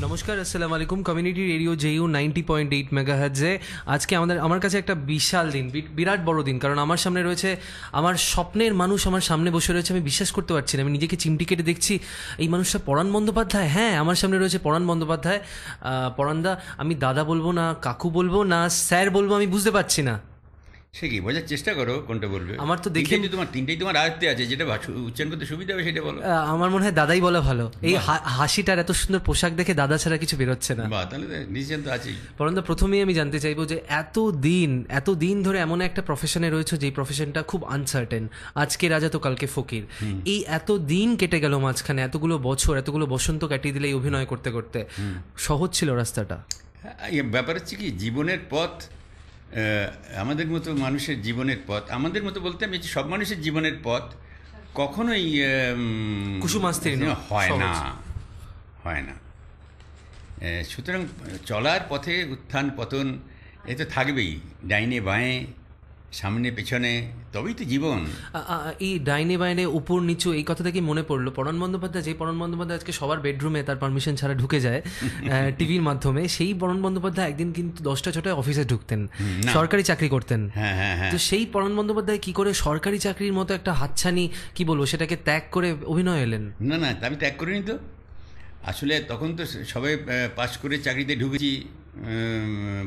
নমস্কার, আসসালামু আলাইকুম। কমিউনিটি রেডিও জেইউ 90.8 মেগাহার্টজে আজকে আমার কাছে একটা বিশাল দিন, বিরাট বড় দিন। কারণ আমার সামনে রয়েছে আমার স্বপ্নের মানুষ, আমার সামনে বসে রয়েছে। আমি বিশ্বাস করতে পারছি না, আমি নিজেকে চিমটি কেটে দেখছি এই মানুষটা পরাণ বন্দ্যোপাধ্যায়। হ্যাঁ, আমার সামনে রয়েছে পরাণ বন্দ্যোপাধ্যায়। পরাণদা, আমি দাদা বলবো না কাকু বলবো না স্যার বলবো, আমি বুঝতে পারছি না। সে কি বোঝার চেষ্টা করো কোনটা বলবে। আমার তো দেখে তিনটেই তোমার আয়ত্তে আছে, যেটা উচ্চারণ করতে সুবিধা হবে সেটা বলো। আমার মনে হয় দাদাই বলা ভালো। এই হাসিটার এত সুন্দর পোশাক দেখে দাদা ছাড়া কিছু বেরোচ্ছে না। বাহ, তাহলে ডিসিশন তো আছেই। পরন্দা, প্রথমেই আমি জানতে চাইবো যে এত দিন ধরে এমন একটা প্রফেশনে রয়েছে যেই প্রফেশনটা খুব আনসার্টেন। আজকে রাজা তো কালকে ফকির। এই এত দিন কেটে গেল মাঝখানে, এতগুলো বছর, এতগুলো বসন্ত কাটিয়ে দিলে এই অভিনয় করতে করতে সহজ ছিল রাস্তাটা? ব্যাপার হচ্ছে কি, জীবনের পথ, আমাদের মতো মানুষের জীবনের পথ, আমাদের মতো বলতে আমি সব মানুষের জীবনের পথ কখনোই কুসুমাস্তীর্ণ হয় না। সুতরাং চলার পথে উত্থান পতন এ তো থাকবেই, ডাইনে বাঁয়ে, সামনে পেছনে, তবেই তো জীবন। এই ডাইনে বাইনে উপর নিচু এই কথাটা কি মনে পড়লো, পরাণ বন্দ্যোপাধ্যায়, যে পরাণ বন্দ্যোপাধ্যায় আজকে সবার বেডরুমে তার পারমিশন ছাড়া ঢুকে যায় টিভির মাধ্যমে, সেই পরাণ বন্দ্যোপাধ্যায় একদিন কিন্তু 10টা 6টায় অফিসে ঢুকতেন, সরকারি চাকরি করতেন। তো সেই পরাণ বন্দ্যোপাধ্যায় কি করে সরকারি চাকরির মতো একটা হাতছানি, কি বলবো, সেটাকে ত্যাগ করে অভিনয় এলেন? না, আমি ত্যাগ করিনি তো। আসলে তখন তো সবাই পাস করে চাকরিতে ঢুকেছি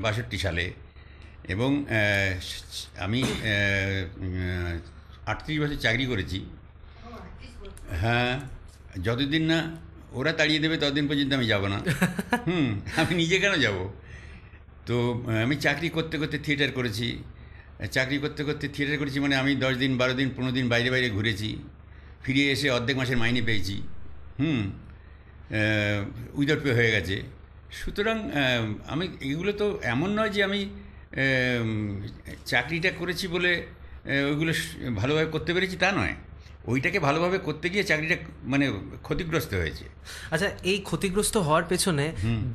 62 সালে, এবং আমি 38 বছর চাকরি করেছি। হ্যাঁ, যতদিন না ওরা তাড়িয়ে দেবে ততদিন পর্যন্ত আমি যাব না। আমি নিজে কেন যাব? তো আমি চাকরি করতে করতে থিয়েটার করেছি, মানে আমি 10 দিন 12 দিন 15 দিন বাইরে বাইরে ঘুরেছি, ফিরে এসে অর্ধেক মাসের মাইনে পেয়েছি। উইদাউট পে হয়ে গেছে। সুতরাং আমি এগুলো তো এমন নয় যে আমি চাকরিটা করেছি বলে ওইগুলো ভালোভাবে করতে পেরেছি, তা নয়। ওইটাকে ভালোভাবে করতে গিয়ে চাকরিটা মানে ক্ষতিগ্রস্ত হয়েছে। আচ্ছা, এই ক্ষতিগ্রস্ত হওয়ার পেছনে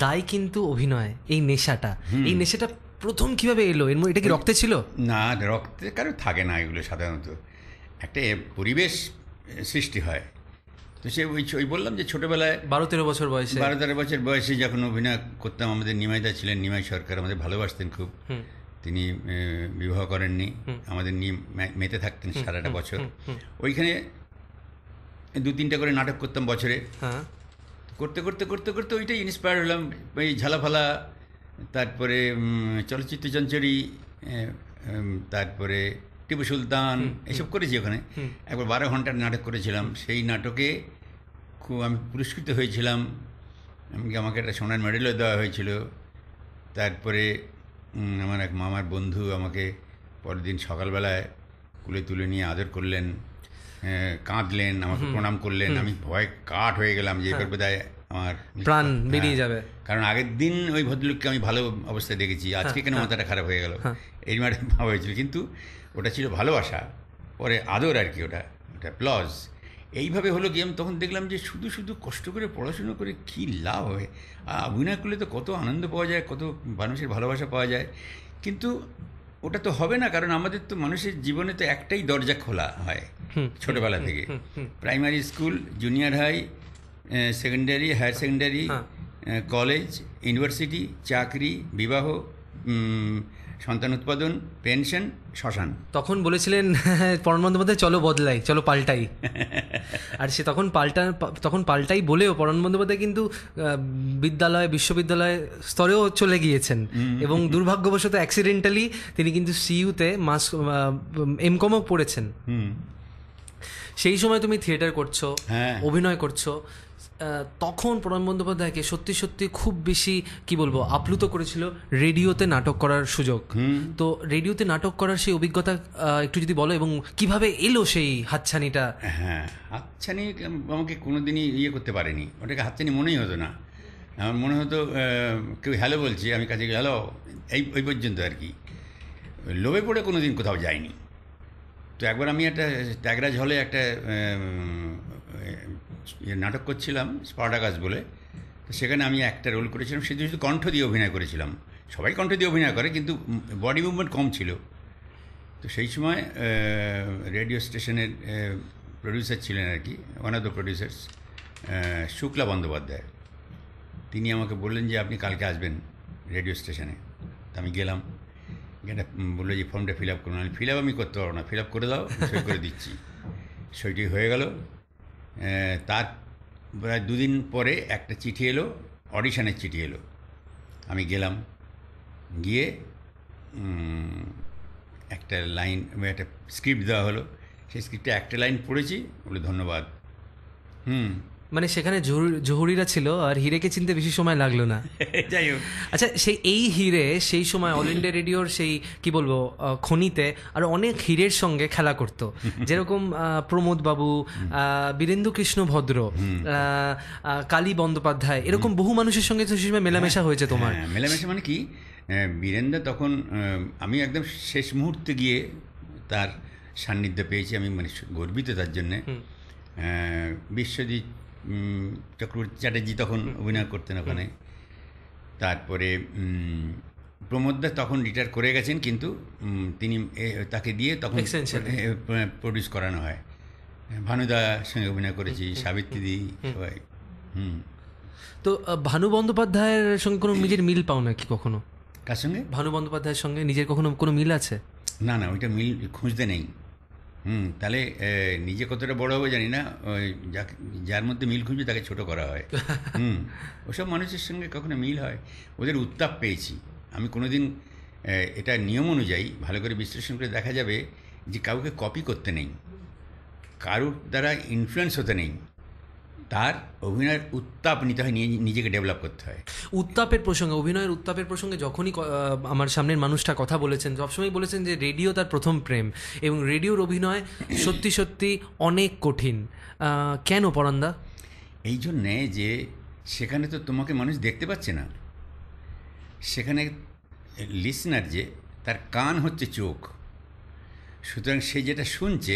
দায় কিন্তু অভিনয়, এই নেশাটা প্রথম কিভাবে এলো? এটা কি রক্তে ছিল? না, রক্তে কারো থাকে না এগুলো। সাধারণত একটা পরিবেশ সৃষ্টি হয়। তো সে ওই বললাম যে ছোটোবেলায় 12-13 বছর বয়সে যখন অভিনয় করতাম, আমাদের নিমাইদা ছিলেন, নিমাই সরকার, আমাদের ভালোবাসতেন খুব। তিনি বিবাহ করেননি, আমাদের নিয়ে মেতে থাকতেন সারাটা বছর। ওইখানে 2-3টা করে নাটক করতাম বছরে। করতে করতে করতে করতে ওইটাই ইন্সপায়ার হলাম। ওই ঝালাফালা, তারপরে চলচ্চিত্র চঞ্চরী, তারপরে টিপু সুলতান, এসব করেছি ওখানে। একবার 12 ঘন্টার নাটক করেছিলাম। সেই নাটকে খুব আমি পুরস্কৃত হয়েছিলাম, আমাকে একটা সোনার মেডেলও দেওয়া হয়েছিল। তারপরে আমার এক মামার বন্ধু আমাকে পরের দিন সকালবেলায় কুলে তুলে নিয়ে আদর করলেন, কাঁদলেন, আমাকে প্রণাম করলেন। আমি ভয় কাঠ হয়ে গেলাম যে এবার বোধহয় আমার প্রাণ বেরিয়ে যাবে। কারণ আগের দিন ওই ভদ্রলোককে আমি ভালো অবস্থায় দেখেছি, আজকে কেন মাথাটা খারাপ হয়ে গেল, এই মাঠে ভাবা হয়েছিল। কিন্তু ওটা ছিল ভালোবাসা, পরে আদর আর কি, ওটা প্লজ। এইভাবে হলো কি, আমি তখন দেখলাম যে শুধু শুধু কষ্ট করে পড়াশুনো করে কী লাভ হয়। অভিনয় করলে তো কত আনন্দ পাওয়া যায়, কত মানুষের ভালোবাসা পাওয়া যায়। কিন্তু ওটা তো হবে না, কারণ আমাদের তো মানুষের জীবনে তো একটাই দরজা খোলা হয় ছোটোবেলা থেকে। Primary school, junior high, secondary, higher secondary, college, university, চাকরি, বিবাহ, সন্তান উৎপাদন, পেনশন, শ্মশান। তখন বলেছিলেন পরাণ বন্দ্যোপাধ্যায়, চলো বদলাই, চলো পাল্টাই। আর সে তখন পাল্টাই বলেও পরাণ বন্দ্যোপাধ্যায় কিন্তু বিদ্যালয়, বিশ্ববিদ্যালয় স্তরেও চলে গিয়েছেন, এবং দুর্ভাগ্যবশত অ্যাক্সিডেন্টালি তিনি কিন্তু সিইউতে এমকমও পড়েছেন। সেই সময় তুমি থিয়েটার করছো, অভিনয় করছো, তখন পরাণ বন্দ্যোপাধ্যায়কে সত্যি সত্যি খুব বেশি কি বলবো আপ্লুত করেছিল রেডিওতে নাটক করার সুযোগ। তো রেডিওতে নাটক করার সেই অভিজ্ঞতা একটু যদি বলো, এবং কিভাবে এলো সেই হাতছানিটা? হাতছানি আমাকে কোনোদিনই করতে পারেনি, ওটাকে হাতছানি মনেই হতো না। আমার মনে হতো কেউ হ্যালো বলছে, আমি কাছে হ্যালো, ওই পর্যন্ত আর কি। লোভে পড়ে কোনোদিন কোথাও যায়নি। তো একবার আমি একটা ত্যাগরাজ হলে একটা নাটক করছিলাম, স্পার্টাকাস বলে। তো সেখানে আমি একটা রোল করেছিলাম, শুধু কণ্ঠ দিয়ে অভিনয় করেছিলাম। সবাই কণ্ঠ দিয়ে অভিনয় করে, কিন্তু বডি মুভমেন্ট কম ছিল। তো সেই সময় রেডিও স্টেশনের প্রডিউসার ছিলেন আর কি, one of the producers, Shukla Bandyopadhyay. তিনি আমাকে বললেন যে আপনি কালকে আসবেন রেডিও স্টেশনে। তা আমি গেলাম, এটা বললো যে ফর্মটা ফিল আপ করুন। ফিল আপ আমি করতে পারবো না, ফিল আপ করে দাও, সই করে দিচ্ছি। সইটি হয়ে গেল। তার প্রায় 2 দিন পরে একটা চিঠি এলো, অডিশনের চিঠি এলো। আমি গেলাম, গিয়ে একটা লাইন, একটা স্ক্রিপ্ট দেওয়া হলো। সেই স্ক্রিপ্টে একটা লাইন পড়েছি, বলে ধন্যবাদ। মানে সেখানে জহুরিরা ছিল আর হিরেকে চিনতে বেশি সময় লাগলো না। যাই হোক, আচ্ছা, এই হিরে সেই সময় অল ইন্ডিয়া রেডিওর সেই কি বলবো খনিতে আর অনেক হিরের সঙ্গে খেলা করতো, যেরকম প্রমোদ বাবু, বীরেন্দ্র কৃষ্ণ ভদ্র, কালী বন্দ্যোপাধ্যায়, এরকম বহু মানুষের সঙ্গে তো সেই সময় মেলামেশা হয়েছে তোমার। মেলামেশা মানে কি, বীরেন্দ্র তখন আমি একদম শেষ মুহূর্তে গিয়ে তার সান্নিধ্য পেয়েছি, আমি মানে গর্বিত তার জন্যে। বিশ্বজিৎ চক্রবর্তী চ্যাটার্জি তখন অভিনয় করতেন ওখানে। তারপরে প্রমোদদা তখন রিটায়ার করে গেছেন, কিন্তু তিনি তাকে দিয়ে তখন প্রডিউস করানো হয়। ভানুদার সঙ্গে অভিনয় করেছি, সাবিত্রী, সবাই। তো ভানু বন্দ্যোপাধ্যায়ের সঙ্গে কোনো নিজের মিল পাও নাকি কখনো? কার সঙ্গে? ভানু বন্দ্যোপাধ্যায়ের সঙ্গে নিজের কখনো কোনো মিল আছে? না, ওইটা মিল খুঁজতে নেই। তাহলে নিজে কতটা বড় হবে জানি না, ওই যার মধ্যে মিল খুঁজবে তাকে ছোট করা হয়। ওসব মানুষের সঙ্গে কখনো মিল হয়, ওদের উত্তাপ পেয়েছি আমি। কোনোদিন এটা নিয়ম অনুযায়ী ভালো করে বিশ্লেষণ করে দেখা যাবে যে কাউকে কপি করতে নেই, কারোর দ্বারা ইনফ্লুয়েন্স হতে নেই, তার অভিনয়ের উত্তাপ নিতে হয়, নিজেকে ডেভেলপ করতে হয়। উত্তাপের প্রসঙ্গে, অভিনয়ের উত্তাপের প্রসঙ্গে যখনই আমার সামনের মানুষটা কথা বলেছেন, সবসময় বলেছেন যে রেডিও তার প্রথম প্রেম, এবং রেডিওর অভিনয় সত্যি সত্যি অনেক কঠিন। কেন পরান্দা? এই জন্যে যে সেখানে তো তোমাকে মানুষ দেখতে পাচ্ছে না, সেখানে লিসনার যে তার কান হচ্ছে চোখ। সুতরাং সে যেটা শুনছে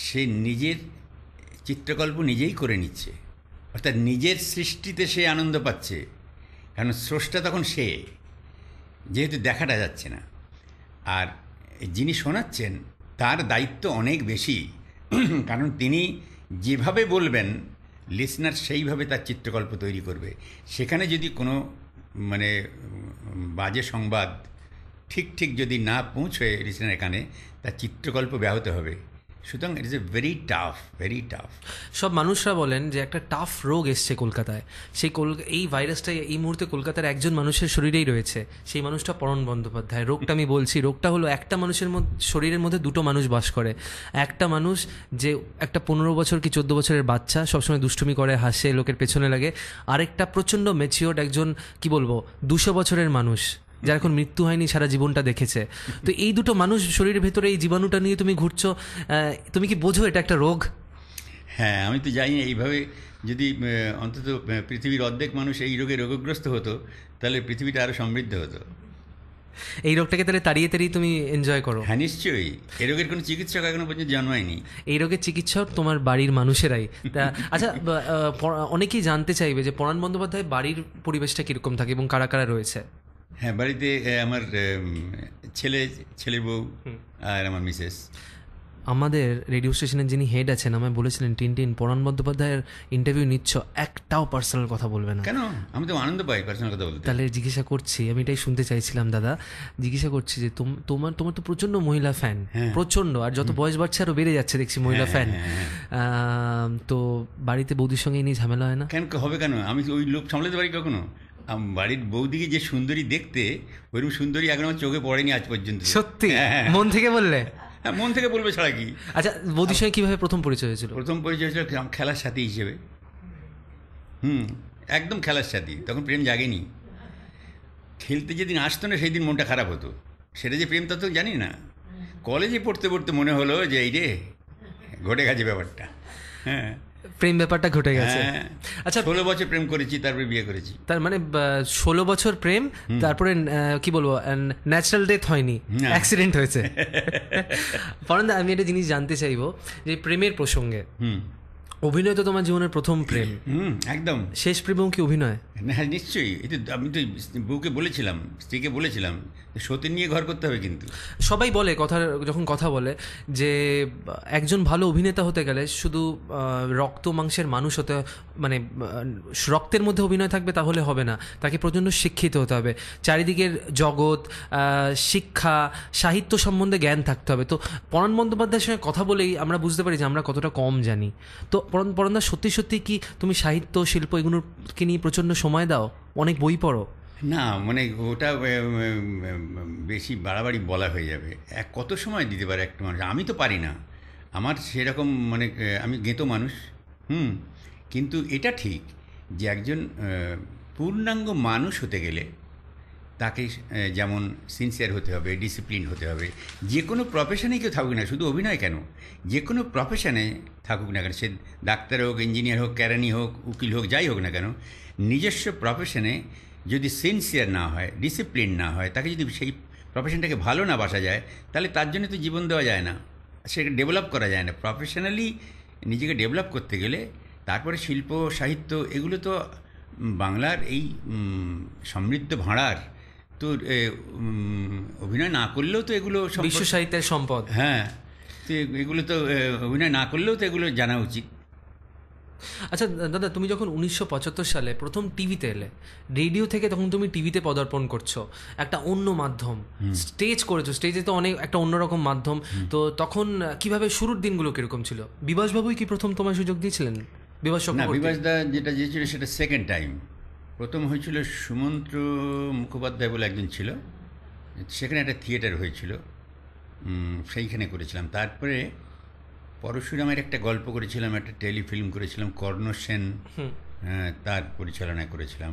সে নিজের চিত্রকল্প নিজেই করে নিচ্ছে, অর্থাৎ নিজের সৃষ্টিতে সে আনন্দ পাচ্ছে, কারণ স্রষ্টা তখন সে, যেহেতু দেখাটা যাচ্ছে না। আর যিনি শোনাচ্ছেন তার দায়িত্ব অনেক বেশি, কারণ তিনি যেভাবে বলবেন লিসনার সেইভাবে তার চিত্রকল্প তৈরি করবে। সেখানে যদি কোনো মানে বাজে সংবাদ ঠিক যদি না পৌঁছয় লিসনার কানে, তার চিত্রকল্প ব্যাহত হবে। সুতরাং it is a very tough. সব মানুষরা বলেন যে একটা টাফ রোগ এসছে কলকাতায়। এই ভাইরাসটা এই মুহূর্তে কলকাতার একজন মানুষের শরীরেই রয়েছে, সেই মানুষটা পরণ বন্দ্যোপাধ্যায়। রোগটা আমি বলছি, রোগটা হলো একটা মানুষের শরীরের মধ্যে 2টো মানুষ বাস করে। একটা মানুষ যে একটা 15 বছর কি 14 বছরের বাচ্চা, সবসময় দুষ্টুমি করে, হাসে, লোকের পেছনে লাগে। আরেকটা প্রচণ্ড ম্যাচিওর্ড একজন কি বলবো 200 বছরের মানুষ, যার এখন মৃত্যু হয়নি, সারা জীবনটা দেখেছে। তো এই 2টো মানুষ শরীরের ভেতরে এই জীবাণুটা নিয়ে তুমি ঘুরছো, তুমি কি বোঝো এটা একটা রোগ? হ্যাঁ, আমি তো জানি এইভাবে যদি অন্তত পৃথিবীর অর্ধেক মানুষ এই রোগে রোগগ্রস্ত হতো, তাহলে পৃথিবীটা আরও সমৃদ্ধ হতো। এই রোগটাকে তাহলে তাড়িয়ে তুমি এনজয় করো? হ্যাঁ, নিশ্চয়ই। এই রোগের কোনো চিকিৎসক এখনো পর্যন্ত জন্মায়নি। এই রোগের চিকিৎসক তোমার বাড়ির মানুষেরাই। তা আচ্ছা, অনেকেই জানতে চাইবে যে পরাণ বন্দ্যোপাধ্যায় বাড়ির পরিবেশটা কীরকম থাকে এবং কারা কারা রয়েছে? হ্যাঁ, বাড়িতে আমার ছেলে বউ আর আমার মিসেস। আমাদের রেডিও স্টেশনের যিনি হেড আছেন আমায় বলেছিলেন, টিনটিন পরাণ বন্দ্যোপাধ্যায়ের ইন্টারভিউ নিচ্ছ, একটাও পার্সোনাল কথা বলবে না। কেন? আমি তো আনন্দ পাই পার্সোনাল কথা বলতে। তাহলে জিজ্ঞাসা করছি, আমি এটাই শুনতে চাইছিলাম দাদা, জিজ্ঞাসা করছি যে তোমার তো প্রচণ্ড মহিলা ফ্যান, প্রচণ্ড, আর যত বয়স বাড়ছে আরও বেড়ে যাচ্ছে দেখছি মহিলা ফ্যান। তো বাড়িতে বৌদির সঙ্গে নিয়ে ঝামেলা হয় না? কেন হবে? কেন? আমি ওই লোক সামলাতে পারি কখনো? বাড়ির বৌদিকে যে সুন্দরী দেখতে, ওইরকম সুন্দরী এখন আমার চোখে পড়েনি আজ পর্যন্ত। সত্যি? মন থেকে বললে? হ্যাঁ, মন থেকে বলবে ছাড়া কি। আচ্ছা, বৌদির সঙ্গে কীভাবে প্রথম পরিচয় হয়েছিল? প্রথম পরিচয় হয়েছিল খেলার সাথী হিসেবে। একদম খেলার সাথী, তখন প্রেম জাগেনি। খেলতে যেদিন আসতো না সেই দিন মনটা খারাপ হতো। সেটা যে প্রেম তা তো জানি না। কলেজে পড়তে পড়তে মনে হলো যে এই রে ঘটে গেছে ব্যাপারটা। হ্যাঁ, প্রেম ব্যাপারটা ঘটে গেছে। আচ্ছা, 16 বছর প্রেম করেছি, তারপরে বিয়ে করেছি। তার মানে 16 বছর প্রেম, তারপরে কি বলবো, ন্যাচারাল ডেথ হয়নি, অ্যাক্সিডেন্ট হয়েছে। পরান্দা, আমি একটা জিনিস জানতে চাইবো যে প্রেমের প্রসঙ্গে, অভিনয় তো তোমার জীবনের প্রথম প্রেম। একদম। শেষ প্রেমও কি অভিনয়? না নিশ্চয়ই, এই তো আমি তো বউকে বলেছিলাম, স্ত্রীকে বলেছিলাম সতীন নিয়ে ঘর করতে হবে। কিন্তু সবাই বলে যখন কথা বলে যে একজন ভালো অভিনেতা হতে গেলে শুধু রক্ত মাংসের মানুষ হতে, মানে রক্তের মধ্যে অভিনয় থাকবে তাহলে হবে না, তাকে প্রচণ্ড শিক্ষিত হতে হবে, চারিদিকের জগৎ, শিক্ষা, সাহিত্য সম্বন্ধে জ্ঞান থাকতে হবে। তো পরাণ বন্দ্যোপাধ্যায়ের সঙ্গে কথা বলেই আমরা বুঝতে পারি যে আমরা কতটা কম জানি। তো পরাণদা, সত্যি সত্যি কি তুমি সাহিত্য, শিল্প এগুলোকে নিয়ে প্রচণ্ড সময় দাও, অনেক বই পড়ো? না, মানে ওটা বেশি বাড়াবাড়ি বলা হয়ে যাবে। কত সময় দিতে পারে একটা মানুষ? আমি তো পারি না, আমার সেরকম মানে আমি গেঁতো মানুষ। কিন্তু এটা ঠিক যে একজন পূর্ণাঙ্গ মানুষ হতে গেলে তাকে যেমন সিনসিয়ার হতে হবে, ডিসিপ্লিন হতে হবে। যে কোনো প্রফেশনেই কেউ থাকুক না, শুধু অভিনয় কেন, যে কোনো প্রফেশনে থাকুক না কেন, সে ডাক্তার হোক, ইঞ্জিনিয়ার হোক, কেরানি হোক, উকিল হোক, যাই হোক না কেন, নিজস্ব প্রফেশনে যদি সিনসিয়ার না হয়, ডিসিপ্লিন না হয়, তাকে যদি সেই প্রফেশনটাকে ভালো না বাসা যায়, তাহলে তার জন্য তো জীবন দেওয়া যায় না, সেটা ডেভেলপ করা যায় না। প্রফেশনালি নিজেকে ডেভেলপ করতে গেলে তারপরে শিল্প, সাহিত্য, এগুলো তো বাংলার এই সমৃদ্ধ ভাঁড়ার, তো অভিনয় না করলেও তো এগুলো বিশ্ব সাহিত্যের সম্পদ। হ্যাঁ, তো এগুলো তো অভিনয় না করলেও তো এগুলো জানা উচিত। আচ্ছা দাদা, তুমি যখন 1975 সালে প্রথম টিভিতে এলে, রেডিও থেকে তখন তুমি টিভিতে পদার্পণ করছো, একটা অন্য মাধ্যম, স্টেজ করেছো, স্টেজে তো অনেক একটা অন্যরকম মাধ্যম। তো তখন কিভাবে শুরুর দিনগুলো কিরকম ছিল? বিভাসবাবুই কি প্রথম তোমার সুযোগ দিয়েছিলেন? বিভাসদা যেটা দিয়েছিল সেটা সেকেন্ড টাইম। প্রথম হয়েছিল সুমন্ত্র মুখোপাধ্যায় বলে একজন ছিল, সেখানে একটা থিয়েটার হয়েছিল, সেইখানে করেছিলাম। তারপরে পরশুরামের একটা গল্প করেছিলাম, একটা টেলিফিল্ম করেছিলাম, কর্ণ সেন তার পরিচালনা করেছিলাম।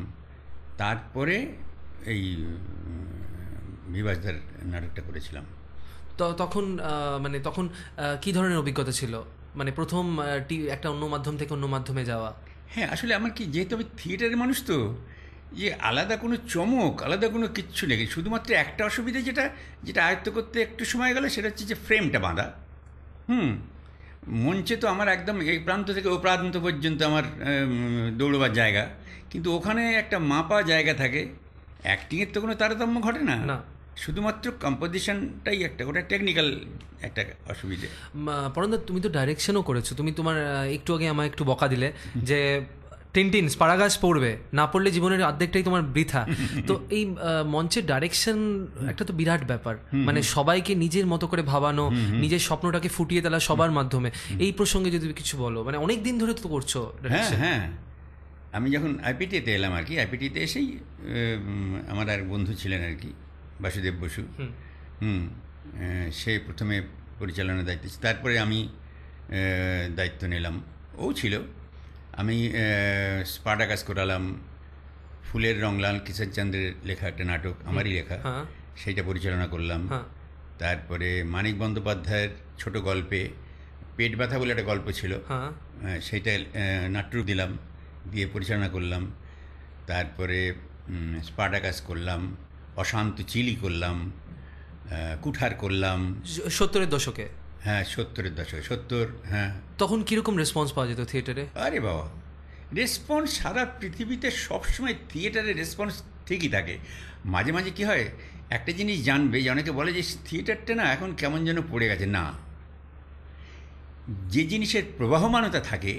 তারপরে এই বিভাসদার নাটকটা করেছিলাম। তো তখন মানে তখন কী ধরনের অভিজ্ঞতা ছিল, মানে প্রথম একটা অন্য মাধ্যম থেকে অন্য মাধ্যমে যাওয়া? হ্যাঁ, আসলে আমার কি, যেহেতু আমি থিয়েটারের মানুষ, তো যে আলাদা কোনো চমক, আলাদা কোনো কিচ্ছু নেই। শুধুমাত্র একটা অসুবিধা যেটা আয়ত্ত করতে একটু সময় গেল, সেটা হচ্ছে যে ফ্রেমটা বাঁধা। মঞ্চে তো আমার একদম এই প্রান্ত থেকে ও প্রান্ত পর্যন্ত আমার দৌড়বার জায়গা, কিন্তু ওখানে একটা মাপা জায়গা থাকে। অ্যাক্টিংয়ের তো কোনো তারতম্য ঘটে না, শুধুমাত্র কম্পোজিশনটাই একটা, ওটা টেকনিক্যাল একটা অসুবিধে। পরন্দা, তুমি তো ডাইরেকশনও করেছো, তুমি তোমার একটু আগে আমায় একটু বকা দিলে যে টিনটিন স্পারাগাস পড়বে, না পড়লে জীবনের অর্ধেকটাই তোমার বৃথা। তো এই মঞ্চের ডাইরেকশন একটা তো বিরাট ব্যাপার, মানে সবাইকে নিজের মতো করে ভাবানো, নিজের স্বপ্নটাকে ফুটিয়ে তোলা সবার মাধ্যমে। এই প্রসঙ্গে যদি কিছু বলো, মানে অনেক দিন ধরে তো করছো। হ্যাঁ, আমি যখন আইপিটিতে এলাম আর কি, আইপিটিতে এসেই আমার আর বন্ধু ছিলেন আর কি, বাসুদেব বসু, সে প্রথমে পরিচালনার দায়িত্ব, তারপরে আমি দায়িত্ব নিলাম, ও ছিল। আমি স্পার্টাকাস করালাম, ফুলের রং লাল, কিশোরচন্দ্রের লেখা একটা নাটক, আমারই লেখা, সেইটা পরিচালনা করলাম। তারপরে মানিক বন্দ্যোপাধ্যায়ের ছোট গল্পে পেট ব্যথা বলে একটা গল্প ছিল, সেইটা নাট্যরূপ দিলাম, দিয়ে পরিচালনা করলাম। তারপরে স্পার্টাকাস করলাম, অশান্ত চিলি করলাম, কুঠার করলাম 70-এর দশকে। হ্যাঁ, 70-এর দশকে, 70। হ্যাঁ, তখন কীরকম রেসপন্স পাওয়া যেত থিয়েটারে? আরে বাবা, রেসপন্স সারা পৃথিবীতে সবসময় থিয়েটারের রেসপন্স ঠিকই থাকে। মাঝে মাঝে কী হয়, একটা জিনিস জানবে, যে অনেকে বলে যে থিয়েটারটা না এখন কেমন যেন পড়ে গেছে। না, যে জিনিসের প্রবাহমানতা থাকে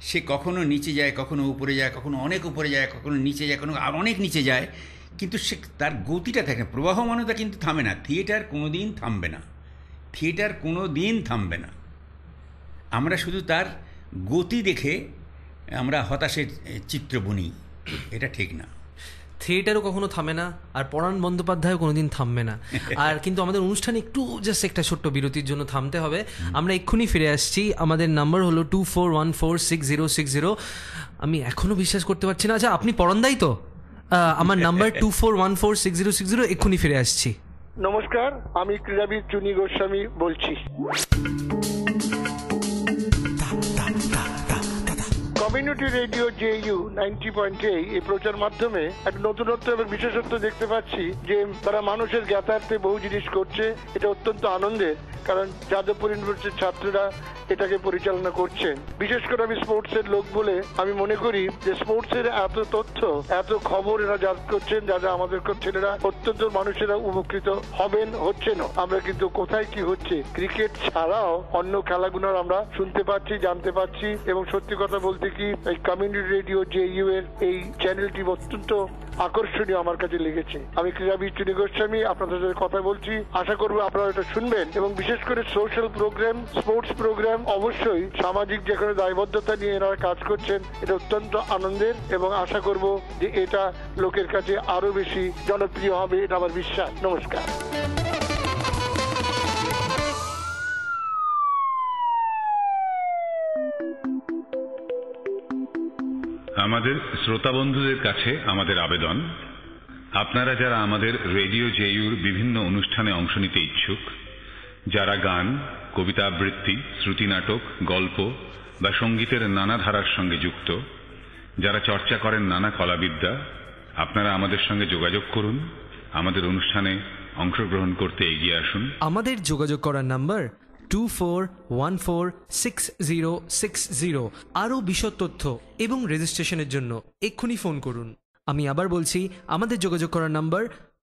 সে কখনো নিচে যায়, কখনো উপরে যায়, কখনো অনেক উপরে যায়, কখনো নিচে যায়, কখনো অনেক নিচে যায়, কিন্তু সে তার গতিটা থাকে না, প্রবাহমানতা কিন্তু থামে না। থিয়েটার কোনো দিন থামবে না, থিয়েটার কোনো দিন থামবে না। আমরা শুধু তার গতি দেখে আমরা হতাশের চিত্র বুনি, এটা ঠিক না। থিয়েটারও কখনো থামে না, আর পরাণ বন্দ্যোপাধ্যায়ও কোনোদিন থামবে না। আর কিন্তু আমাদের অনুষ্ঠানে একটু জাস্ট একটা ছোট্ট বিরতির জন্য থামতে হবে। আমরা এক্ষুনি ফিরে আসছি। আমাদের নাম্বার হলো 24146060। আমি এখনও বিশ্বাস করতে পারছি না। আচ্ছা, আপনি পরাণদাই তো? আমার নাম্বার 24146060। এক্ষুনি ফিরে আসছি। নমস্কার, আমি ক্রীড়াবিদ চুনি গোস্বামী বলছি। কমিউনিটি রেডিও JU 90.8 এই প্রচার মাধ্যমে এক নতুনত্ব এবং বিশেষত্ব দেখতে পাচ্ছি যে তারা মানুষের জ্ঞাতার্থে বহু জিনিস করছে। এটা অত্যন্ত আনন্দের, কারণ যাদবপুর ইউনিভার্সিটির ছাত্ররা এটাকে পরিচালনা করছেন। বিশেষ করে আমি স্পোর্টসের লোক বলে আমি মনে করি যে স্পোর্টসের এত তথ্য, এত খবর এরা জাজ করছেন, যারা আমাদের ছেলেরা অত্যন্ত মানুষেরা উপকৃত হবেন, হচ্ছেন। আমরা কিন্তু কোথায় কি হচ্ছে ক্রিকেট ছাড়াও অন্য খেলাগুলো আমরা শুনতে পাচ্ছি, জানতে পাচ্ছি। এবং সত্যি কথা বলতে কি, এই কমিউনিটি রেডিও JU এর এই চ্যানেলটি অত্যন্ত আকর্ষণীয় আমার কাছে লেগেছে। আমি ক্রীড়াবিদ চুনি গোস্বামী আপনাদের সাথে কথা বলছি। আশা করবো আপনারা এটা শুনবেন এবং বিশেষ করে সোশ্যাল প্রোগ্রাম, স্পোর্টস প্রোগ্রাম, অবশ্যই সামাজিক যেখানে দায়বদ্ধতা নিয়ে এনারা কাজ করছেন, এটা অত্যন্ত আনন্দের এবং আশা করব যে এটা লোকের কাছে আরো বেশি জনপ্রিয় হবে, এটা আমার বিশ্বাস। নমস্কার। আমাদের শ্রোতা বন্ধুদের কাছে আমাদের আবেদন, আপনারা যারা আমাদের রেডিও JUর বিভিন্ন অনুষ্ঠানে অংশ নিতে ইচ্ছুক, যারা গান, কবিতা আবৃত্তি, শ্রুতি নাটক, গল্প বা সঙ্গীতের নানা ধারার সঙ্গে যুক্ত, যারা চর্চা করেন নানা কলাবিদ্যা, আপনারা আমাদের সঙ্গে যোগাযোগ করুন। আমাদের অনুষ্ঠানে অংশগ্রহণ করতে এগিয়ে আসুন। আমাদের যোগাযোগ করার নাম্বার 24146060। আরও বিশদ তথ্য এবং রেজিস্ট্রেশনের জন্য এক্ষুনি ফোন করুন। আমি আবার বলছি, আমাদের যোগাযোগ করার নাম্বার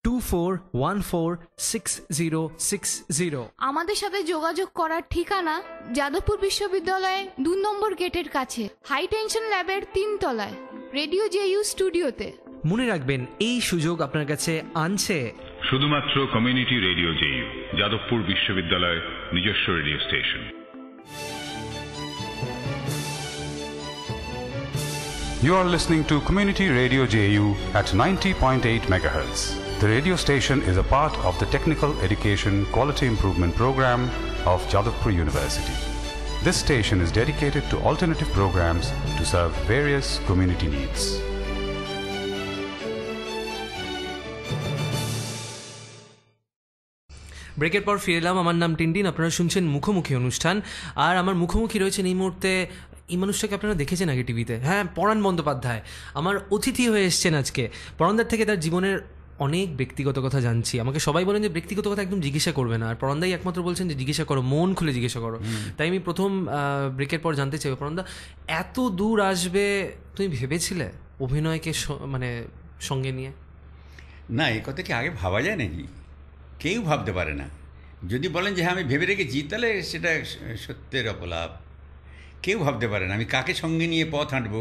24146060। আমাদের সাথে যোগাযোগ করার ঠিকানা যাদবপুর বিশ্ববিদ্যালয়ে 2 নম্বর গেটের কাছে, হাই টেনশন ল্যাবের 3 তলায়, রেডিও JU স্টুডিওতে। মনে রাখবেন, এই সুযোগ আপনার কাছে আনছে শুধুমাত্র কমিউনিটি রেডিও JU, যাদবপুর বিশ্ববিদ্যালয় নিজস্ব radio station. You are listening to Community Radio JU at 90.8 MHz. The radio station is a part of the Technical Education Quality Improvement Program of Jadavpur University. This station is dedicated to alternative programs to serve various community needs. ব্রেকের পর ফিরে এলাম। আমার নাম Tintin, আপনারা শুনছেন মুখোমুখি অনুষ্ঠান। আর আমার মুখোমুখি রয়েছেন এই মুহূর্তে, এই মানুষটাকে আপনারা দেখেছেন আগে টিভিতে, হ্যাঁ, পরাণ বন্দ্যোপাধ্যায় আমার অতিথি হয়ে এসছেন আজকে। পরাণদার থেকে তার জীবনের অনেক ব্যক্তিগত কথা জানছি। আমাকে সবাই বলেন যে ব্যক্তিগত কথা একদম জিজ্ঞাসা করবে না, আর পরাণদাই একমাত্র বলছেন যে জিজ্ঞাসা করো, মন খুলে জিজ্ঞাসা করো। তাই আমি প্রথম ব্রেকের পর জানতে চাই, পরাণদা এত দূর আসবে তুমি ভেবেছিলে অভিনয়কে মানে সঙ্গে নিয়ে? না, এই কথা কি আগে ভাবা যায় নাকি? কেউ ভাবতে পারে না। যদি বলেন যে হ্যাঁ আমি ভেবে রেখেছি, তাহলে সেটা সত্যের অপলাপ। কেউ ভাবতে পারে না আমি কাকে সঙ্গে নিয়ে পথ হাঁটবো,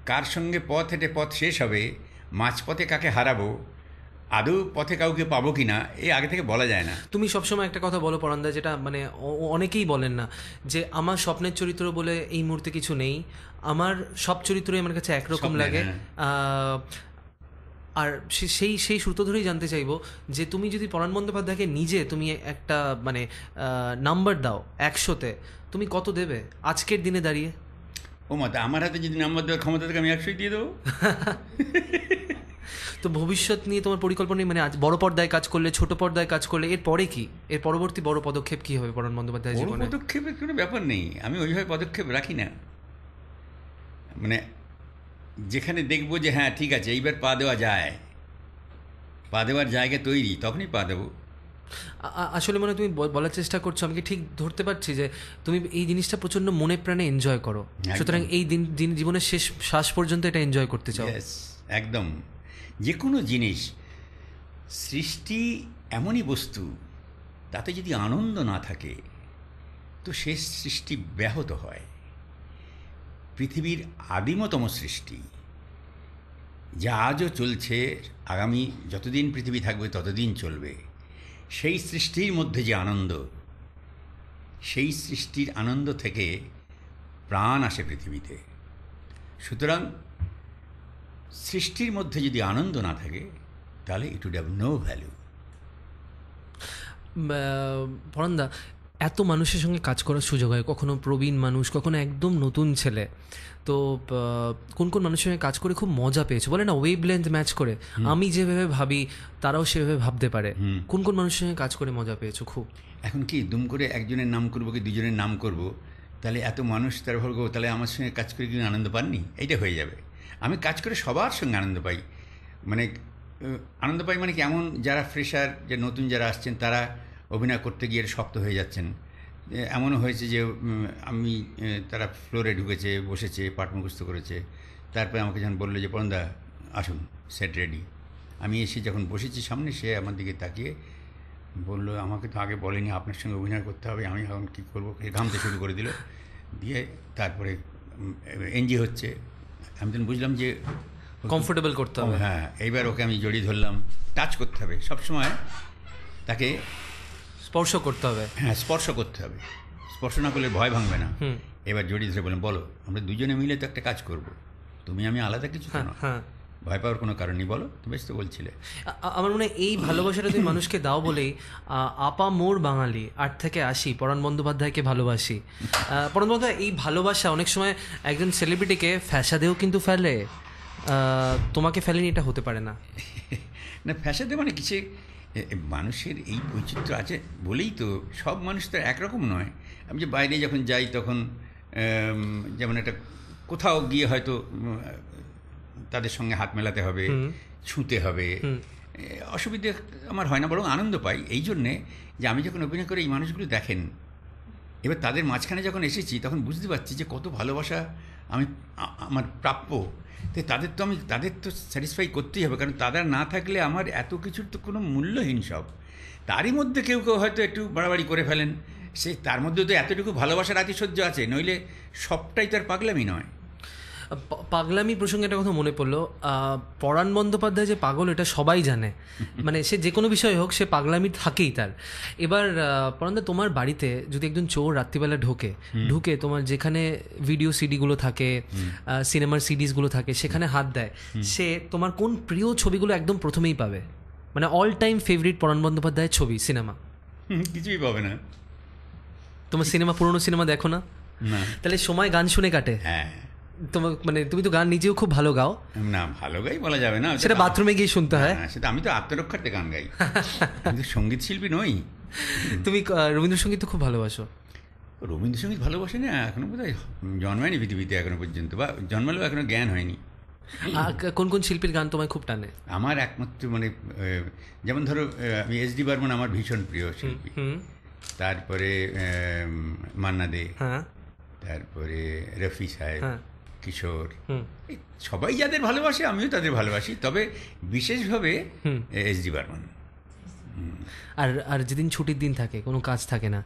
কার সঙ্গে পথ হেঁটে পথ শেষ হবে, মাঝপথে কাকে হারাবো, আদৌ পথে কাউকে পাবো কি না, এই আগে থেকে বলা যায় না। তুমি সবসময় একটা কথা বলো পরাণদা, যেটা মানে অনেকেই বলেন না, যে আমার স্বপ্নের চরিত্র বলে এই মুহূর্তে কিছু নেই, আমার সব চরিত্রই আমার কাছে একরকম লাগে। আর সেই সূত্র ধরেই জানতে চাইবো যে তুমি যদি পরাণ বন্দ্যোপাধ্যায়কে নিজে তুমি একটা মানে নাম্বার দাও 100-তে, তুমি কত দেবে আজকের দিনে দাঁড়িয়ে? ও মা, আমার হাতে যদি নাম্বার দেওয়ার ক্ষমতা থাকে আমি 100 দিয়ে দেবো। তো ভবিষ্যৎ নিয়ে তোমার পরিকল্পনা, মানে আজ বড় পর্দায় কাজ করলে, ছোট পর্দায় কাজ করলে, এর পরে কি, এর পরবর্তী বড় পদক্ষেপ কি হবে পরাণ বন্দ্যোপাধ্যায় জীবনে? পদক্ষেপের কোনো ব্যাপার নেই, আমি ওইভাবে পদক্ষেপ রাখি না। মানে যেখানে দেখবো যে হ্যাঁ ঠিক আছে এইবার পা দেওয়া যায়, পা দেওয়ার জায়গা তৈরি, তখনই পা দেবো। আসলে মনে তুমি বলার চেষ্টা করছো, আমি কি ঠিক ধরতে পারছি যে তুমি এই জিনিসটা প্রচণ্ড মনে প্রাণে এনজয় করো, সুতরাং এই দিন জীবনের শেষ শ্বাস পর্যন্ত এটা এনজয় করতে চাও? একদম। যে কোনো জিনিস, সৃষ্টি এমনই বস্তু, তাতে যদি আনন্দ না থাকে তো সে সৃষ্টি ব্যাহত হয়। পৃথিবীর আদিমতম সৃষ্টি যা আজও চলছে, আগামী যতদিন পৃথিবী থাকবে ততদিন চলবে, সেই সৃষ্টির মধ্যে যে আনন্দ, সেই সৃষ্টির আনন্দ থেকে প্রাণ আসে পৃথিবীতে। সুতরাং সৃষ্টির মধ্যে যদি আনন্দ না থাকে তাহলে it would have no value. পরাণদা, এত মানুষের সঙ্গে কাজ করার সুযোগ হয়, কখনো প্রবীণ মানুষ, কখনো একদম নতুন ছেলে, তো কোন কোন মানুষের সঙ্গে কাজ করে খুব মজা পেয়েছো? বলে না ওয়েভ লেন্থ ম্যাচ করে, আমি যেভাবে ভাবি তারাও সেভাবে ভাবতে পারে। কোন কোন মানুষের সঙ্গে কাজ করে মজা পেয়েছো খুব? এখন কি দুম করে একজনের নাম করবো কি দুজনের নাম করব, তাহলে এত মানুষ তার বলবো তাহলে আমার সঙ্গে কাজ করে কি আনন্দ পাননি, এইটা হয়ে যাবে। আমি কাজ করে সবার সঙ্গে আনন্দ পাই, মানে আনন্দ পাই মানে কি, এমন যারা ফ্রেশার, যে নতুন যারা আসছেন তারা অভিনয় করতে গিয়ে শক্ত হয়ে যাচ্ছেন। এমনও হয়েছে যে আমি তারা ফ্লোরে ঢুকেছে, বসেছে, পাঠ মুখস্থ করেছে, তারপরে আমাকে যখন বললো যে পরমদা আসুন সেট রেডি, আমি এসে যখন বসেছি সামনে, সে আমার দিকে তাকিয়ে বললো আমাকে তো আগে বলেনি আপনার সঙ্গে অভিনয় করতে হবে, আমি এখন কী করবো, ঘামতে শুরু করে দিল, দিয়ে তারপরে এনজি হচ্ছে। আমি তখন বুঝলাম যে কমফোর্টেবল করতে হবে। হ্যাঁ, এইবার ওকে আমি জড়িয়ে ধরলাম, টাচ করতে হবে সবসময়, তাকে স্পর্শ করতে হবে। হ্যাঁ, স্পর্শ করতে হবে, স্পর্শ না করলে ভয় ভাঙবে না। এবার জড়িয়ে ধরে বললাম বলো আমরা দুজনে মিলে তো একটা কাজ করব, তুমি আমি আলাদা কিছু তো না, ভয় পাওয়ার কোনো কারণ নেই, বলো তুমি তো বলছিলে। আমার মনে হয় এই ভালোবাসাটা তুমি মানুষকে দাও বলেই আপা মোর বাঙালি 8 থেকে 80 পরাণ বন্দ্যোপাধ্যায়কে ভালোবাসি। পরাণ বন্দ্যোপাধ্যায় এই ভালোবাসা অনেক সময় একজন সেলিব্রিটিকে ফ্যাসাদেও কিন্তু ফেলে, তোমাকে ফেলেনি, এটা হতে পারে না। না, ফ্যাসাদে মানে কিছু মানুষের এই বৈচিত্র্য আছে বলেই তো, সব মানুষ তো একরকম নয়। আমি যে বাইরে যখন যাই তখন যেমন একটা কোথাও গিয়ে হয়তো তাদের সঙ্গে হাত মেলাতে হবে, ছুঁতে হবে, অসুবিধে আমার হয় না, বরং আনন্দ পাই এই জন্যে যে আমি যখন অভিনয় করে এই মানুষগুলো দেখেন, এবার তাদের মাঝখানে যখন এসেছি তখন বুঝতে পারছি যে কত ভালোবাসা আমি আমার প্রাপ্য। তাদের তো স্যাটিসফাই করতেই হবে, কারণ তাদের না থাকলে আমার এত কিছুর তো কোনো মূল্যহীন সব। তারই মধ্যে কেউ কেউ হয়তো একটু বাড়াবাড়ি করে ফেলেন, সে তার মধ্যে তো এতটুকু ভালোবাসার আতিশয্য আছে, নইলে সবটাই তার পাগলামি নয়। পাগলামি প্রসঙ্গে একটা কথা মনে পড়লো, পরাণ বন্দ্যোপাধ্যায় যে পাগল এটা সবাই জানে, মানে সে যে কোনো বিষয় হোক সে পাগলামি থাকেই তার। এবার পরাণদা, তোমার বাড়িতে যদি একজন চোর রাত্রিবেলা ঢুকে তোমার যেখানে ভিডিও সিডিগুলো থাকে, সিনেমার সিডিসগুলো থাকে, সেখানে হাত দেয়, সে তোমার কোন প্রিয় ছবিগুলো একদম প্রথমেই পাবে? মানে অল টাইম ফেভারিট পরাণ বন্দ্যোপাধ্যায়ের ছবি, সিনেমা কিছুই পাবে না। তোমার সিনেমা, পুরোনো সিনেমা দেখো না? তাহলে সময় গান শুনে কাটে। হ্যাঁ, তোমার মানে তুমি তো গান নিজেও খুব ভালো গাও। না, ভালো গাই বলা যাবে না, সেটা বাথরুমে গিয়ে শুনতে হয়। সেটা আমি তো আত্মরক্ষার্থে গান গাই, কিন্তু সঙ্গীত শিল্পী নই। তুমি রবীন্দ্রসঙ্গীত তো খুব ভালোবাসো। রবীন্দ্রসঙ্গীত ভালোবাসে না, এখনো বোধহয় জন্মায়নি পৃথিবীতে এখনো পর্যন্ত, বা জন্মালেও এখনো জ্ঞান হয়নি। কোন কোন শিল্পীর গান তোমায় খুব টানে? আমার একমাত্র মানে যেমন ধরো আমি এস.ডি. বর্মন আমার ভীষণ প্রিয় শিল্পী, তারপরে মান্না দে, তারপরে রফি সাহেব, কিশোর, সবাই যাদের ভালোবাসে আমিও তাদের ভালোবাসি, তবে বিশেষভাবে এস.ডি. বর্মন। আর যেদিন ছুটির দিন থাকে, কোনো কাজ থাকে না,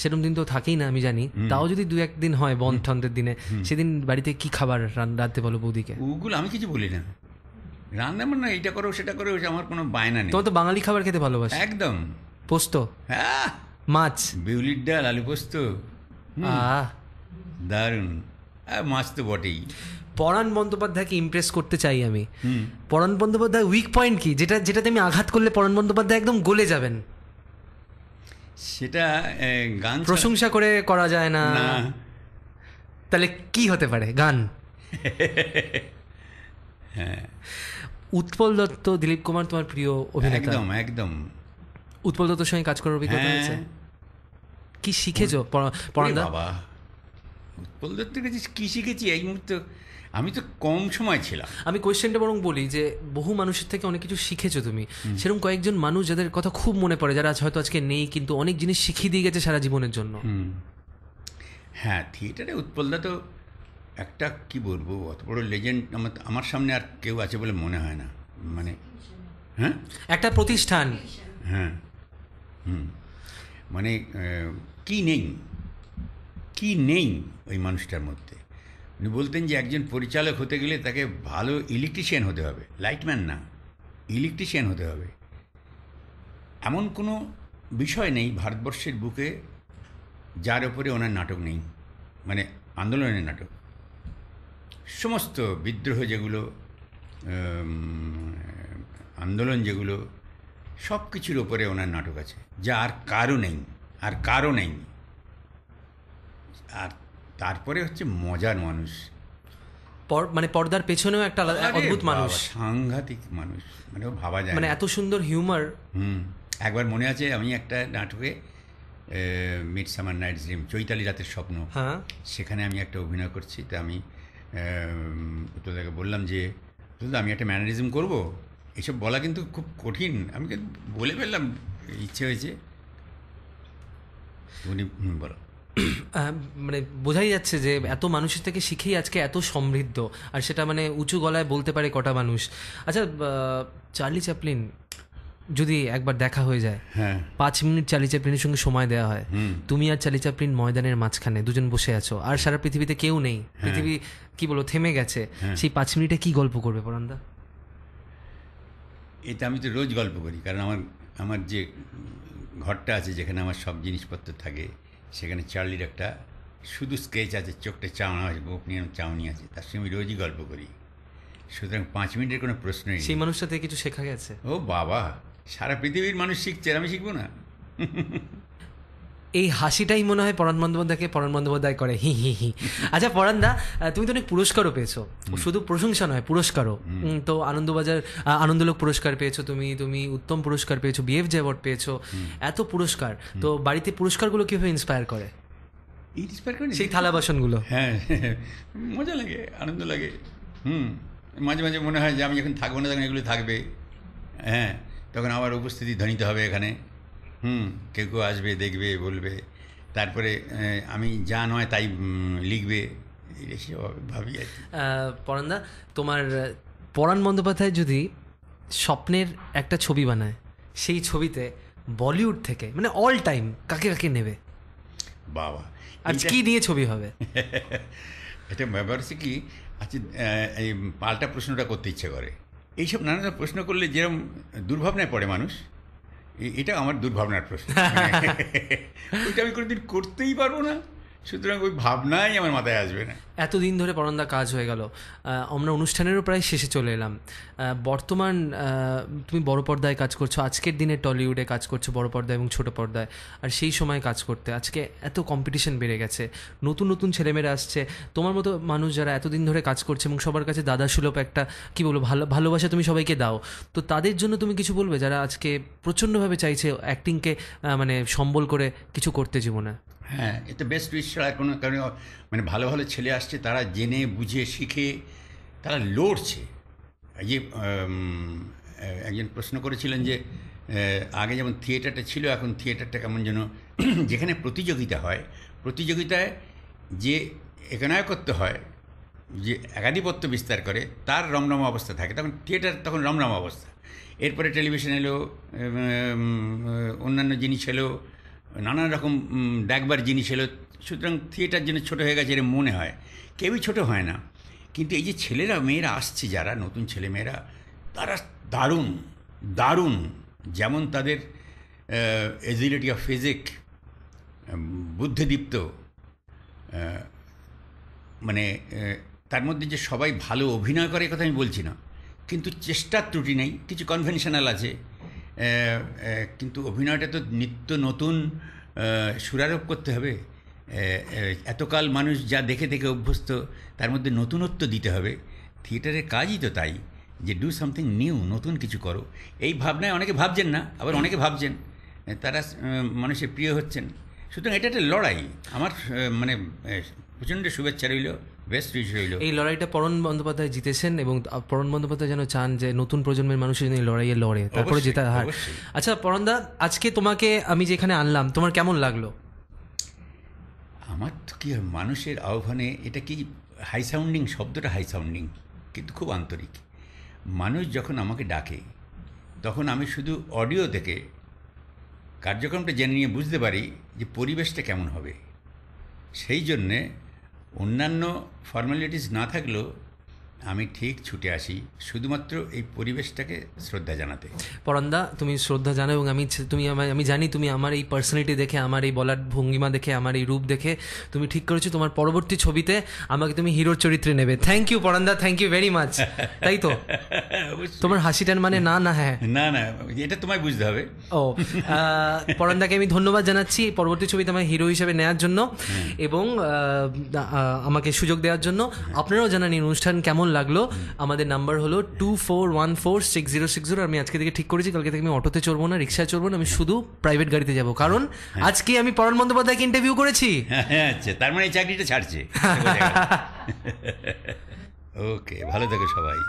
সেরকম দিন তো থাকেই না আমি জানি, তাও যদি 2-1 দিন হয় বন্ধ ঠন্ধের দিনে, সেদিন বাড়িতে কি খাবার রাঁধতে বলো বৌদিকে? ওগুলো আমি কিছু বলি না, রান্না মানে এইটা করো সেটা করো, আমার কোনো বায়না নেই। তোমার তো বাঙালি খাবার খেতে ভালোবাসো একদম। পোস্ত, হ্যাঁ, মাছ, বিউলির ডাল, আলু পোস্ত, দারুণ। মাছ তো বটেই। পরাণ বন্দ্যোপাধ্যায়কে ইমপ্রেস করতে চাই আমি। পরাণ বন্দ্যোপাধ্যায় উইক পয়েন্ট কি, যেটাতে আমি আঘাত করলে পরাণ বন্দ্যোপাধ্যায় একদম গলে যাবেন? সেটা গান প্রশংসা করে করা যায় না, তাহলে কি হতে পারে? গান। হ্যাঁ, উৎপল দত্ত, দিলীপ কুমার তোমার প্রিয় অভিনেতা। একদম একদম। উৎপল দত্তের সঙ্গে কাজ করার অভিজ্ঞতা আছে? কি শিখেছো পরাণদা? বাবা, উৎপল দত্তের কাছে কি শিখেছি এই মুহূর্তে, আমি তো কম সময় ছিলাম। আমি কোয়েশ্চেনটা বরং বলি যে বহু মানুষের থেকে অনেক কিছু শিখেছো তুমি, সেরকম কয়েকজন মানুষ যাদের কথা খুব মনে পড়ে, যারা হয়তো আজকে নেই কিন্তু অনেক জিনিস শিখিয়ে দিয়ে গেছে সারা জীবনের জন্য। হ্যাঁ, থিয়েটারে উৎপলদা তো একটা কি বলবো, অত বড় লেজেন্ড আমার সামনে আর কেউ আছে বলে মনে হয় না, মানে হ্যাঁ একটা প্রতিষ্ঠান। হ্যাঁ, মানে কি নেই ওই মানুষটার মধ্যে। উনি বলতেন যে একজন পরিচালক হতে গেলে তাকে ভালো ইলেকট্রিশিয়ান হতে হবে, লাইটম্যান না, ইলেকট্রিশিয়ান হতে হবে। এমন কোনো বিষয় নেই ভারতবর্ষের বুকে যার ওপরে ওনার নাটক নেই, মানে আন্দোলনের নাটক। সমস্ত বিদ্রোহ যেগুলো, আন্দোলন যেগুলো, সব কিছুর ওপরে ওনার নাটক আছে, যা আর কারও নেই। আর তারপরে হচ্ছে মজার মানুষ, মানে পর্দার পেছনেও একটা অদ্ভুত মানুষ, সাংঘাতিক মানুষ, মানে ভাবা যায়, মানে এত সুন্দর হিউমার। একবার মনে আছে আমি একটা নাটকে মিডসামার নাইটস ড্রিম, চৈতালি রাতের স্বপ্ন, হ্যাঁ, সেখানে আমি একটা অভিনয় করছি। তা আমি উত্তরদাকে বললাম যে উত্তরদা আমি একটা ম্যানারিজম করব, এসব বলা কিন্তু খুব কঠিন, আমি কিন্তু বলে ফেললাম, ইচ্ছে হয়েছে। উনি বলো। মানে বোঝাই যাচ্ছে যে এত মানুষের থেকে শিখেই আজকে এত সমৃদ্ধ, আর সেটা মানে উঁচু গলায় বলতে পারে কটা মানুষ। আচ্ছা, চার্লি চ্যাপলিন যদি একবার দেখা হয়ে যায়, হ্যাঁ, 5 মিনিট চার্লি চ্যাপলিনের সঙ্গে সময় দেওয়া হয়, তুমি আর চার্লি চ্যাপলিন ময়দানের মাঝখানে দুজন বসে আছো, আর সারা পৃথিবীতে কেউ নেই, পৃথিবী কি বলবো থেমে গেছে, সেই 5 মিনিটে কি গল্প করবে পরানদা? এটা আমি তো রোজ গল্প করি, কারণ আমার যে ঘরটা আছে যেখানে আমার সব জিনিসপত্র থাকে, সেখানে চার্লির একটা শুধু স্কেচ আছে, চোখটা চাওয়া আছে, গোপনীয় চাউনি আছে, তার সঙ্গে আমি রোজই গল্প করি। সুতরাং 5 মিনিটের কোনো প্রশ্নই নেই। সেই মানুষটা থেকে কিছু শেখা গেছে? ও বাবা, সারা পৃথিবীর মানুষ শিখছে, আমি শিখবো না? এই হাসিটাই মনে হয় পরাণ বন্দ্যোপাধ্যায়কে পরাণ বন্দ্যোপাধ্যায় করে, হি হি হি। আচ্ছা পরাণদা, তুমি তো অনেক পুরস্কারও পেয়েছো, শুধু প্রশংসা নয়, পুরস্কারও। তো আনন্দবাজার আনন্দলোক পুরস্কার পেয়েছো তুমি উত্তম পুরস্কার পেয়েছো, BFJ অ্যাওয়ার্ড পেয়েছো, এত পুরস্কার। তো বাড়িতে পুরস্কারগুলো কীভাবে ইন্সপায়ার করে? সেই থালা বাসনগুলো? হ্যাঁ, মজা লাগে, আনন্দ লাগে। মাঝে মাঝে মনে হয় যে আমি যখন থাকবো না তখন এগুলো থাকবে। হ্যাঁ, তখন আমার উপস্থিতি ধ্বনিত হবে এখানে। কেউ কেউ আসবে, দেখবে, বলবে, তারপরে আমি যা নয় তাই লিখবে, এসব ভাবি আর কি। পরাণদা, তোমার পরাণ বন্দ্যোপাধ্যায় যদি স্বপ্নের একটা ছবি বানায়, সেই ছবিতে বলিউড থেকে মানে অল টাইম কাকে কাকে নেবে? বাবা, আজ কি নিয়ে ছবি হবে? এটা ব্যাপার হচ্ছে কি, আচ্ছা এই পাল্টা প্রশ্নটা করতে ইচ্ছে করে। এইসব নানা প্রশ্ন করলে যেরকম দুর্ভাবনায় পড়ে মানুষ, এটা আমার দুর্ভাবনার প্রশ্ন। ওইটা আমি কোনোদিন করতেই পারবো না, সুতরাং ওই ভাবনাই আমার মাথায় আসবে না। এতদিন ধরে পরাণদা কাজ হয়ে গেল, আমরা অনুষ্ঠানেরও প্রায় শেষে চলে এলাম। বর্তমান তুমি বড় পর্দায় কাজ করছো, আজকের দিনে টলিউডে কাজ করছো, বড় পর্দায় এবং ছোটো পর্দায়। আর সেই সময় কাজ করতে আজকে এত কম্পিটিশন বেড়ে গেছে, নতুন নতুন ছেলেমেয়েরা আসছে, তোমার মতো মানুষ যারা এতদিন ধরে কাজ করছে এবং সবার কাছে দাদা সুলভ একটা কী বলবো ভালোবাসা তুমি সবাইকে দাও। তো তাদের জন্য তুমি কিছু বলবে যারা আজকে প্রচণ্ডভাবে চাইছে অ্যাক্টিংকে মানে সম্বল করে কিছু করতে জীবনে? হ্যাঁ, এটা বেস্ট উইশ ছাড়া কোনো কারণে মানে ভালো ভালো ছেলে আসছে, তারা জেনে বুঝে শিখে তারা লড়ছে। এই যে একজন প্রশ্ন করেছিলেন যে আগে যেমন থিয়েটারটা ছিল, এখন থিয়েটারটা কেমন যেন, যেখানে প্রতিযোগিতা হয়, প্রতিযোগিতায় যে একনায়কত্ব হয়, যে একাধিপত্য বিস্তার করে, তার রমরমা অবস্থা থাকে, তখন থিয়েটার তখন রমরমা অবস্থা। এরপরে টেলিভিশন এলো, অন্যান্য জিনিস এলো, নানান রকম দেখবার জিনিস এলো, সুতরাং থিয়েটার যেন ছোটো হয়ে গেছে এরকম মনে হয়। কেউই ছোটো হয় না, কিন্তু এই যে ছেলেরা মেয়েরা আসছে, যারা নতুন ছেলেমেয়েরা, তারা দারুণ দারুণ। যেমন তাদের এজিলিটি অফ ফিজিক, বুদ্ধিদীপ্ত, মানে তার মধ্যে যে সবাই ভালো অভিনয় করে কথা আমি বলছি না, কিন্তু চেষ্টার ত্রুটি নেই, কিছু কনভেনশনাল আছে, কিন্তু অভিনয়টা তো নিত্য নতুন সুরারোপ করতে হবে। এতকাল মানুষ যা দেখে দেখে অভ্যস্ত, তার মধ্যে নতুনত্ব দিতে হবে। থিয়েটারের কাজই তো তাই, যে ডু সামথিং নিউ, নতুন কিছু করো। এই ভাবনায় অনেকে ভাবছেন না, আবার অনেকে ভাবছেন, তারা মানুষের প্রিয় হচ্ছেন। সুতরাং এটা একটা লড়াই। আমার মানে প্রচণ্ড শুভেচ্ছা রইল, বেস্ট উইশ রইল। এই লড়াইটা পরাণ বন্দ্যোপাধ্যায় জিতেছেন, এবং পরাণ বন্দ্যোপাধ্যায় যেন চান যে নতুন প্রজন্মের মানুষের জন্য এই লড়াইয়ে লড়ে, তারপরে জেতা হার। আচ্ছা পরাণদা, আজকে তোমাকে আমি যেখানে আনলাম, তোমার কেমন লাগলো? আমার তো কি মানুষের আহ্বানে, এটা কি হাই সাউন্ডিং, শব্দটা হাই সাউন্ডিং, কিন্তু খুব আন্তরিক। মানুষ যখন আমাকে ডাকে, তখন আমি শুধু অডিও থেকে কার্যক্রমটা জেনে নিয়ে বুঝতে পারি যে পরিবেশটা কেমন হবে। সেই জন্যে অন্যান্য ফর্মালিটিস না থাকলেও আমি ঠিক ছুটে আসি শুধুমাত্র এই পরিবেশটাকে শ্রদ্ধা জানাতে। পরাণদা, তুমি শ্রদ্ধা জানো, এবং আমি জানি তুমি আমার এই পার্সোনালিটি দেখে, আমার এই বলার ভঙ্গিমা দেখে, আমার এই রূপ দেখে তুমি ঠিক করেছো তোমার পরবর্তী ছবিতে আমাকে তুমি হিরোর চরিত্রে নেবে। থ্যাংক ইউ পরাণদা, থ্যাংক ইউ ভেরি মাচ। তাই তো? তোমার হাসিটার মানে না না হ্যাঁ না না, এটা তোমায় বুঝতে হবে। ও, পরাণদাকে আমি ধন্যবাদ জানাচ্ছি পরবর্তী ছবিতে আমার হিরো হিসেবে নেওয়ার জন্য এবং আমাকে সুযোগ দেওয়ার জন্য। আপনারাও জানান এই অনুষ্ঠান কেমন লাগলো। আমাদের নাম্বার হলো 24146060। আমি আজকে থেকে ঠিক করেছি কালকে থেকে আমি অটোতে চড়বো না, রিক্সায় চড়বো না, আমি শুধু প্রাইভেট গাড়িতে যাব, কারণ আজকে আমি পরাণ বন্দ্যোপাধ্যায়কে ইন্টারভিউ করেছি। আচ্ছা, তার মানে এই চাকরিটা ছাড়ছে। ওকে, ভালো থেকো সবাই।